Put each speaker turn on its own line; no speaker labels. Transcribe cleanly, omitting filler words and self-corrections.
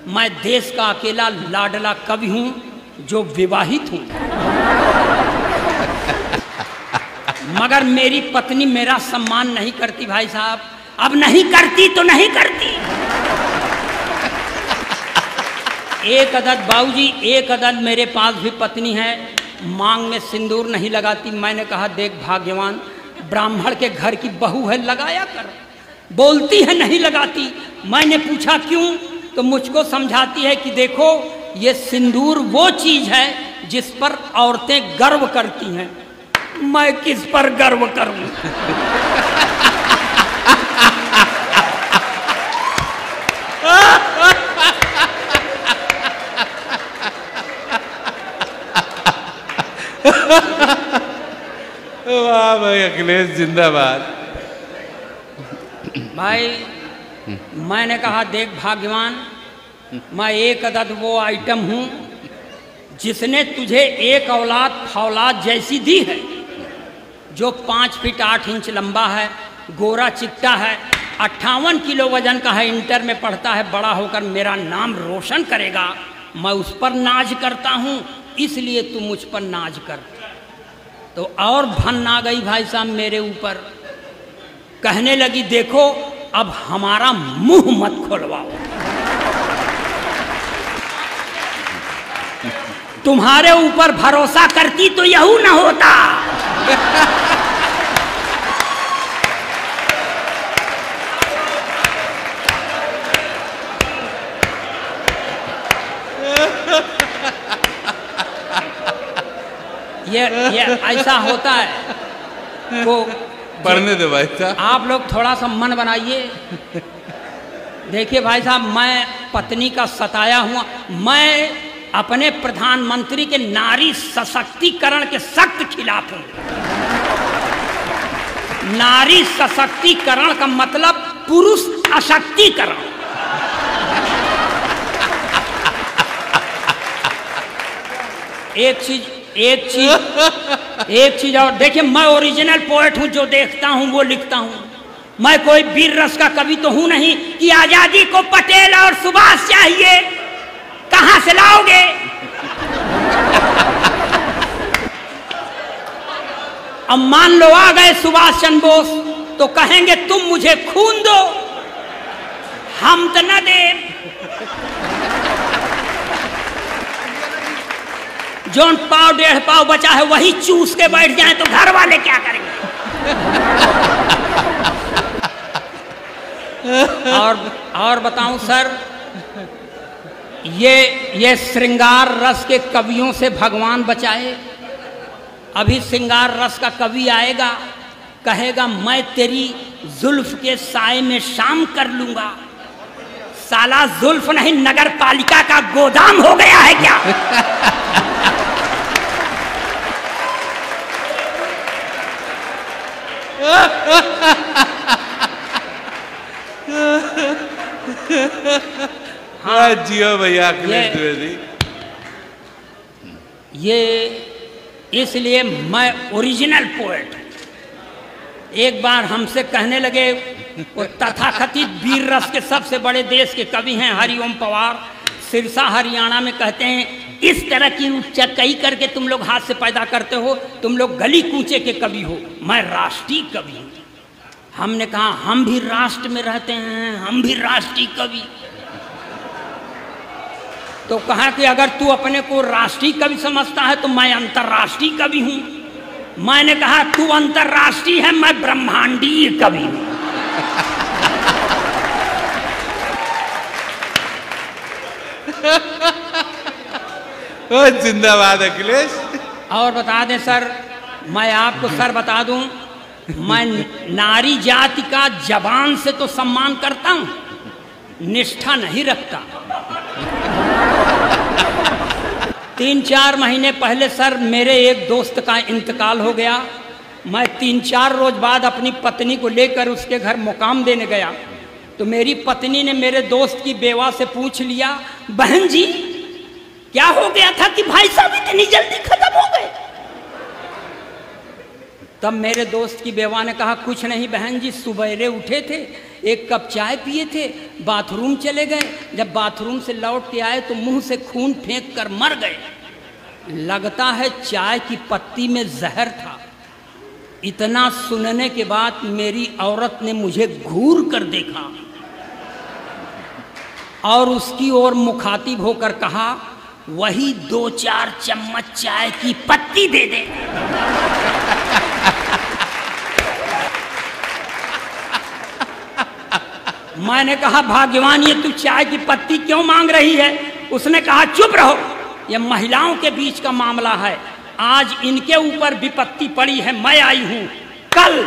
मैं देश का अकेला लाडला कवि हूं जो विवाहित हूं, मगर मेरी पत्नी मेरा सम्मान नहीं करती भाई साहब। अब नहीं करती तो नहीं करती। एक अदद बाबूजी, एक अदद मेरे पास भी पत्नी है, मांग में सिंदूर नहीं लगाती। मैंने कहा देख भाग्यवान, ब्राह्मण के घर की बहू है, लगाया कर। बोलती है नहीं लगाती। मैंने पूछा क्यों, तो मुझको समझाती है कि देखो ये सिंदूर वो चीज है जिस पर औरतें गर्व करती हैं। मैं किस पर गर्व करूं?
वाह भाई, अखिलेश जिंदाबाद।
भाई मैंने कहा देख भाग्यवान, मैं एक अदद वो आइटम हूं जिसने तुझे एक औलाद फौलाद जैसी दी है, जो 5 फीट 8 इंच लंबा है, गोरा चिट्टा है, 58 किलो वजन का है, इंटर में पढ़ता है, बड़ा होकर मेरा नाम रोशन करेगा। मैं उस पर नाज करता हूं, इसलिए तू मुझ पर नाज कर। तो और भन आ गई भाई साहब मेरे ऊपर। कहने लगी देखो अब हमारा मुंह मत खोलवाओ, तुम्हारे ऊपर भरोसा करती तो यहू ना होता। ये ऐसा होता है। तो
पढ़ने दे भाई साहब,
आप लोग थोड़ा सा मन बनाइए। देखिए भाई साहब, मैं पत्नी का सताया हुआ, मैं अपने प्रधानमंत्री के नारी सशक्तिकरण के सख्त खिलाफ हूं। नारी सशक्तिकरण का मतलब पुरुष अशक्तिकरण। एक चीज और देखिए, मैं ओरिजिनल पोएट हूं, जो देखता हूं वो लिखता हूं। मैं कोई वीर रस का कवि तो हूं नहीं कि आजादी को पटेल और सुभाष चाहिए, कहां से लाओगे? अब मान लो आ गए सुभाष चंद्र बोस, तो कहेंगे तुम मुझे खून दो, हम तो न दे। जोन पाव 1.5 पाव बचा है वही चूस के बैठ जाए तो घर वाले क्या करेंगे? और बताऊं सर, ये श्रृंगार रस के कवियों से भगवान बचाए। अभी श्रृंगार रस का कवि आएगा, कहेगा मैं तेरी जुल्फ के साए में शाम कर लूंगा। साला जुल्फ नहीं, नगर पालिका का गोदाम हो गया है क्या?
हाँ जियो भैया अखिलेश द्विवेदी।
ये इसलिए मैं ओरिजिनल पोएट। एक बार हमसे कहने लगे, वो तथाकथित वीर रस के सबसे बड़े देश के कवि हैं हरिओम पवार, सिरसा हरियाणा में, कहते हैं इस तरह की उच्चकई करके तुम लोग हाथ से पैदा करते हो, तुम लोग गली कूचे के कवि हो, मैं राष्ट्रीय कवि हूँ। हमने कहा हम भी राष्ट्र में रहते हैं, हम भी राष्ट्रीय कवि। तो कहा कि अगर तू अपने को राष्ट्रीय कवि समझता है तो मैं अंतर्राष्ट्रीय कवि हूँ। मैंने कहा तू अंतर्राष्ट्रीय है, मैं ब्रह्मांडीय कवि हूँ।
जिंदाबाद अखिलेश।
और बता दें सर, मैं आपको सर बता दूं, मैं नारी जाति का जबान से तो सम्मान करता हूं, निष्ठा नहीं रखता। 3-4 महीने पहले सर मेरे एक दोस्त का इंतकाल हो गया। मैं 3-4 रोज बाद अपनी पत्नी को लेकर उसके घर मुकाम देने गया, तो मेरी पत्नी ने मेरे दोस्त की बेवा से पूछ लिया, बहन जी क्या हो गया था कि भाई साहब इतनी जल्दी खत्म हो गए? तब मेरे दोस्त की बेवा ने कहा कुछ नहीं बहन जी, सुबेरे उठे थे, एक कप चाय पिए थे, बाथरूम चले गए, जब बाथरूम से लौट के आए तो मुंह से खून फेंक कर मर गए। लगता है चाय की पत्ती में जहर था। इतना सुनने के बाद मेरी औरत ने मुझे घूर कर देखा और उसकी ओर मुखातिब होकर कहा, वही 2-4 चम्मच चाय की पत्ती दे दे। मैंने कहा भाग्यवान, ये तू चाय की पत्ती क्यों मांग रही है? उसने कहा चुप रहो, ये महिलाओं के बीच का मामला है, आज इनके ऊपर विपत्ति पड़ी है, मैं आई हूं कल।